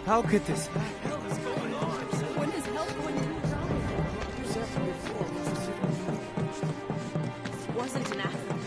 How could this? When is help going to be? Wasn't an accident.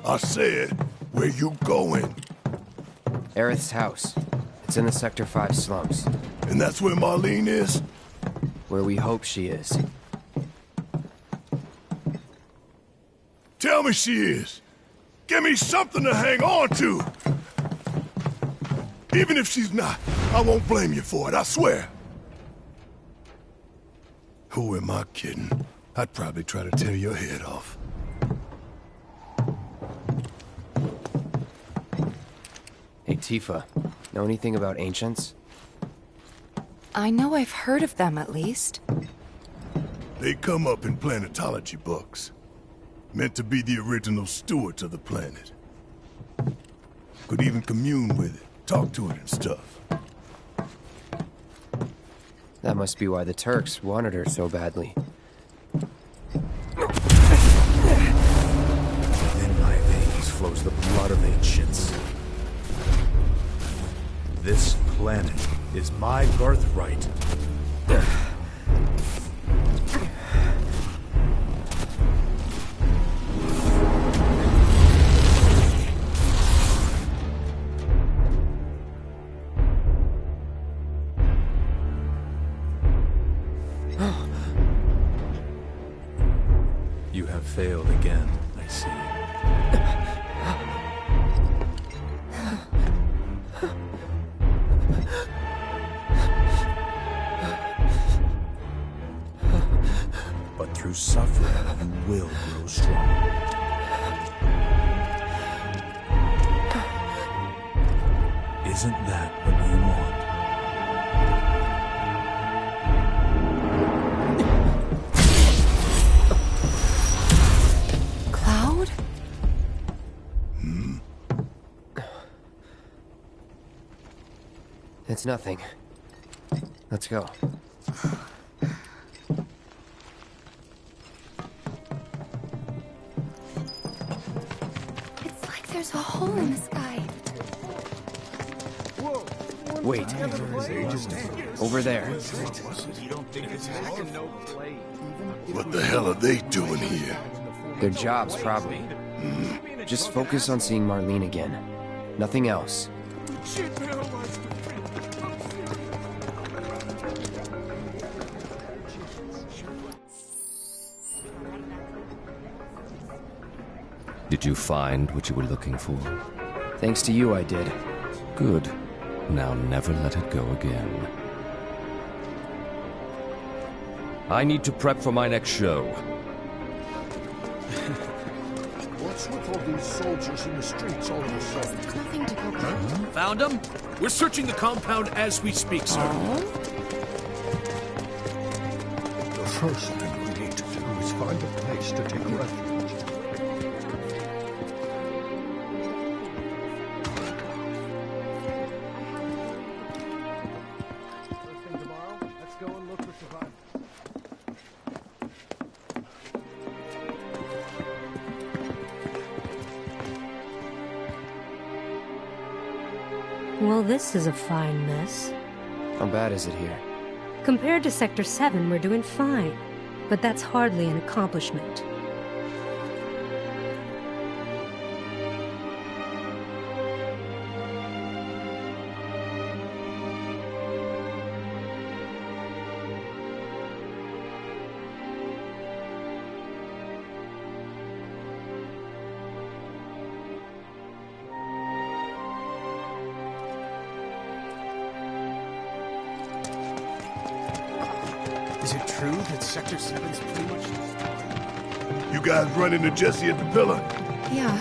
I said, where you going? Aerith's house. It's in the Sector 5 slums. And that's where Marlene is? Where we hope she is. Tell me she is. Give me something to hang on to. Even if she's not, I won't blame you for it, I swear. Who am I kidding? I'd probably try to tear your head off. Hey, Tifa. Know anything about ancients? I know I've heard of them, at least. They come up in planetology books. Meant to be the original stewards of the planet. Could even commune with it, talk to it and stuff. That must be why the Turks wanted her so badly. In my veins flows the blood of ancients. This planet is my birthright. You have failed again, I see. But through suffering, you will grow strong. Isn't that what you want? Cloud? It's nothing. Let's go. It's like there's a hole in the sky. Wait. Over there. What the hell are they doing here? Their jobs, probably. Just focus on seeing Marlene again. Nothing else. Did you find what you were looking for? Thanks to you, I did. Good. Now never let it go again. I need to prep for my next show. What's with all these soldiers in the streets all of a sudden? There's nothing to go back. Found him? We're searching the compound as we speak, sir. The first thing we need to do is find a place to take refuge. Well, this is a fine mess. How bad is it here? Compared to Sector 7, we're doing fine. But that's hardly an accomplishment. Is it true that Sector 7's pretty much... You guys run into Jesse at the pillar? Yeah,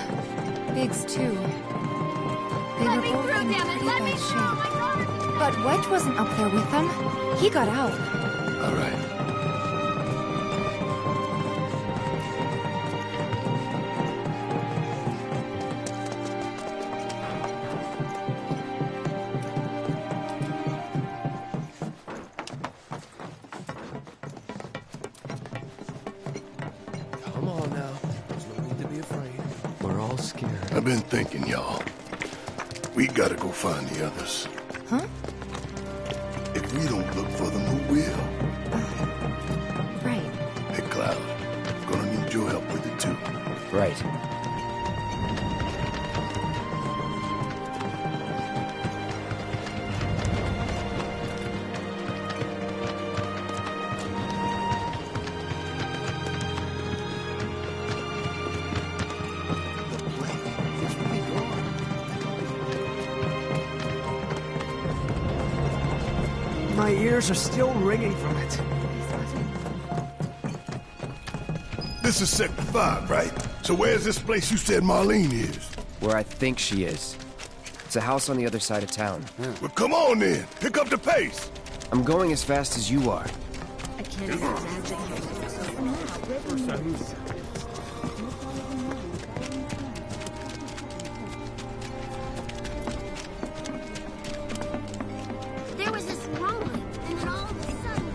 Biggs too. They were both in pretty bad shape. But Wedge wasn't up there with them. He got out. All right. Come on now. I've been thinking, y'all. We gotta go find the others. Huh? If we don't look for them, who will? Right. Hey, Cloud. Gonna need your help with it, too. Right. My ears are still ringing from it. This is Sector 5, right? So where's this place you said Marlene is? Where I think she is. It's a house on the other side of town. Well, come on then. Pick up the pace. I'm going as fast as you are. I can't imagine. There was this rumbling, and then all of a sudden...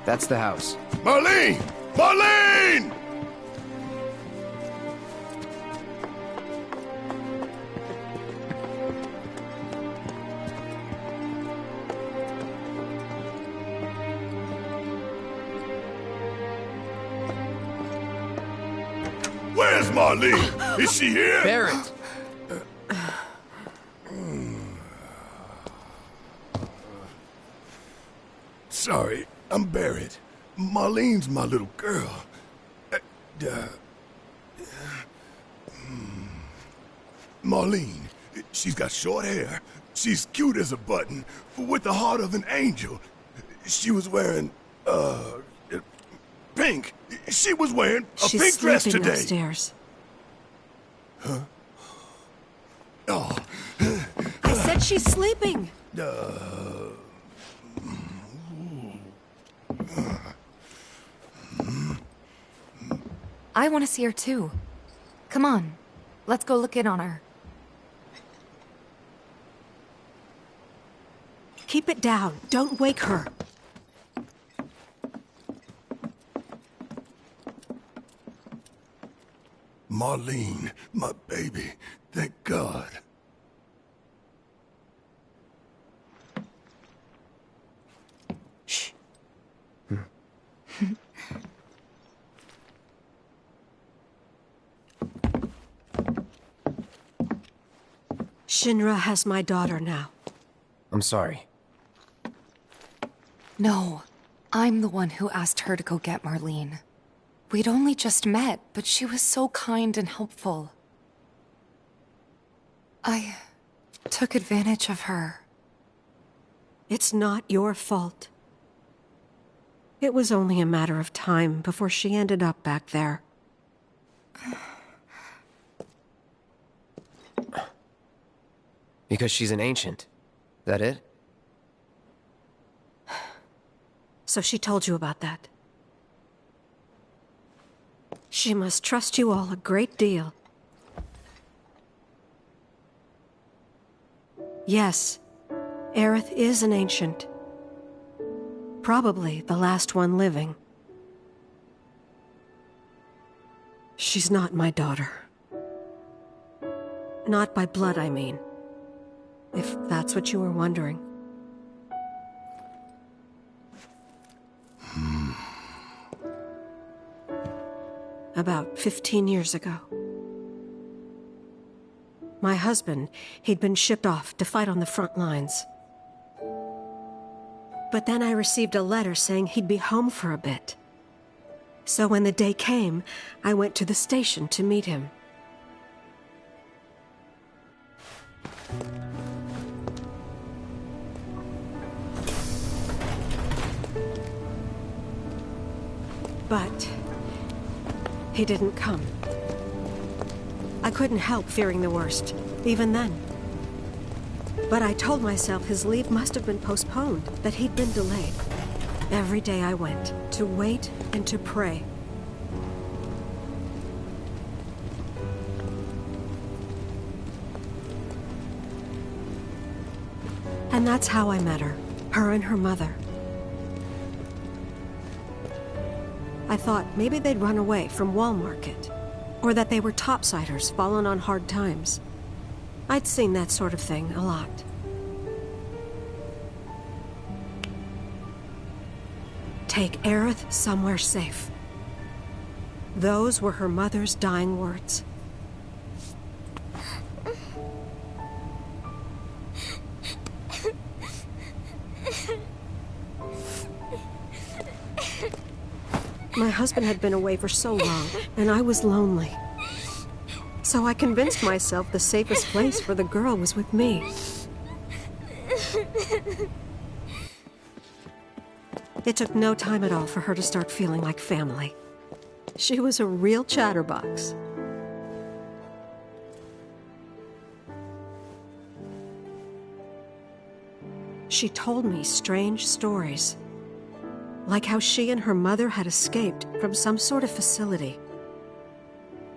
That's the house. Marlene! Marlene! Where's Marlene? Is she here? Barrett! Sorry, I'm Barrett. Marlene's my little girl. Marlene, she's got short hair. She's cute as a button, with the heart of an angel. She was wearing, pink. She was wearing a pink dress today. Upstairs. Huh? Oh. I said she's sleeping. I want to see her too. Come on, let's go look in on her. Keep it down. Don't wake her. Marlene, my baby. Thank God. Shh. Shinra has my daughter now. I'm sorry. No, I'm the one who asked her to go get Marlene. We'd only just met, but she was so kind and helpful. I took advantage of her. It's not your fault. It was only a matter of time before she ended up back there. Because she's an ancient. That it? So she told you about that. She must trust you all a great deal. Yes, Aerith is an ancient. Probably the last one living. She's not my daughter. Not by blood, I mean. If that's what you were wondering. About 15 years ago. My husband, he'd been shipped off to fight on the front lines. But then I received a letter saying he'd be home for a bit. So when the day came, I went to the station to meet him. But he didn't come. I couldn't help fearing the worst, even then. But I told myself his leave must have been postponed, that he'd been delayed. Every day I went, to wait and to pray. And that's how I met her. Her and her mother. I thought maybe they'd run away from Wall Market. Or that they were topsiders fallen on hard times. I'd seen that sort of thing a lot. Take Aerith somewhere safe. Those were her mother's dying words. My husband had been away for so long, and I was lonely. So I convinced myself the safest place for the girl was with me. It took no time at all for her to start feeling like family. She was a real chatterbox. She told me strange stories. Like how she and her mother had escaped from some sort of facility.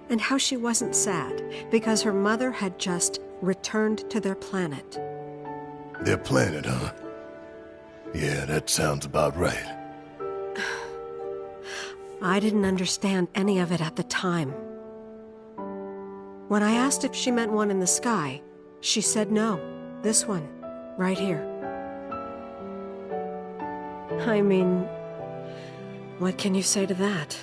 And how she wasn't sad because her mother had just returned to their planet. Their planet, huh? Yeah, that sounds about right. I didn't understand any of it at the time. When I asked if she meant one in the sky, she said no. This one, right here. I mean, what can you say to that?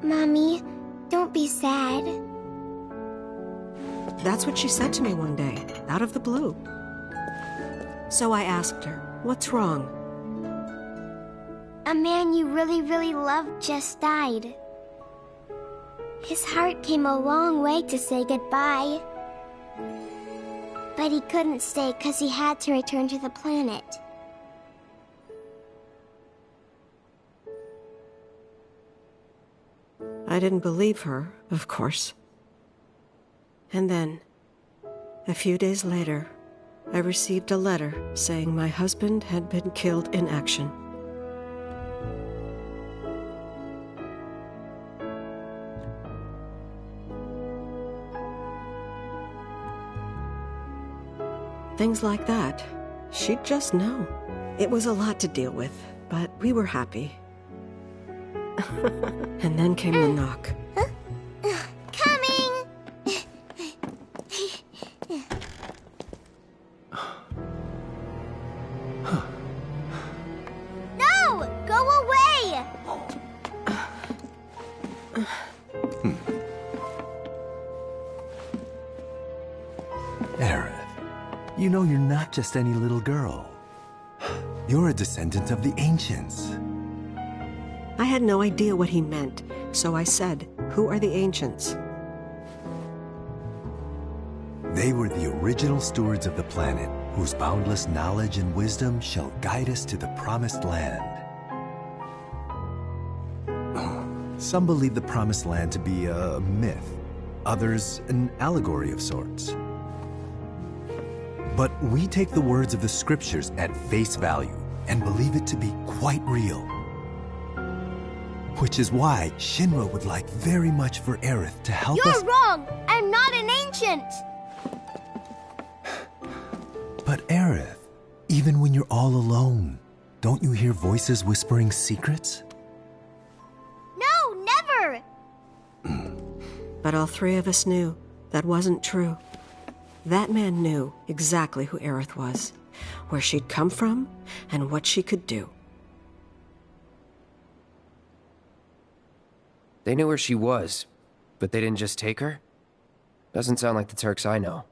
Mommy, don't be sad. That's what she said to me one day, out of the blue. So I asked her, what's wrong? A man you really, really loved just died. His heart came a long way to say goodbye. But he couldn't stay because he had to return to the planet. I didn't believe her, of course. And then, a few days later, I received a letter saying my husband had been killed in action. Things like that, she'd just know. It was a lot to deal with, but we were happy. And then came the knock. Coming! No! Go away! Aerith, you know you're not just any little girl. You're a descendant of the Ancients. I had no idea what he meant, so I said, "Who are the Ancients?" They were the original stewards of the planet, whose boundless knowledge and wisdom shall guide us to the Promised Land. Some believe the Promised Land to be a myth, others an allegory of sorts. But we take the words of the scriptures at face value and believe it to be quite real. Which is why Shinra would like very much for Aerith to help us— You're wrong! I'm not an ancient! But Aerith, even when you're all alone, don't you hear voices whispering secrets? No, never! But all three of us knew that wasn't true. That man knew exactly who Aerith was, where she'd come from, and what she could do. They knew where she was, but they didn't just take her? Doesn't sound like the Turks I know.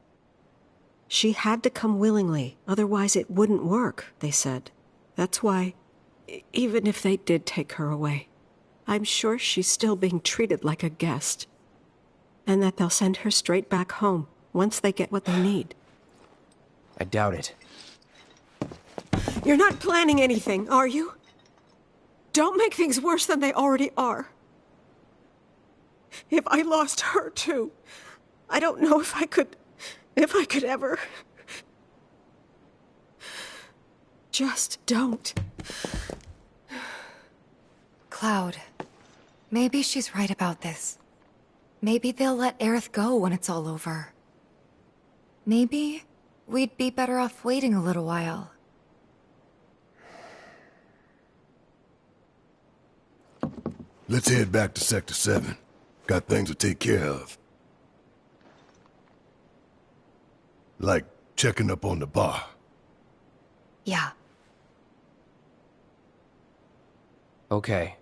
She had to come willingly, otherwise it wouldn't work, they said. That's why, even if they did take her away, I'm sure she's still being treated like a guest. And that they'll send her straight back home once they get what they need. I doubt it. You're not planning anything, are you? Don't make things worse than they already are. If I lost her too, I don't know if I could ever. Just don't. Cloud, Maybe she's right about this. Maybe they'll let Aerith go when it's all over. Maybe we'd be better off waiting a little while. Let's head back to Sector 7. Got things to take care of. Like checking up on the bar. Yeah. Okay.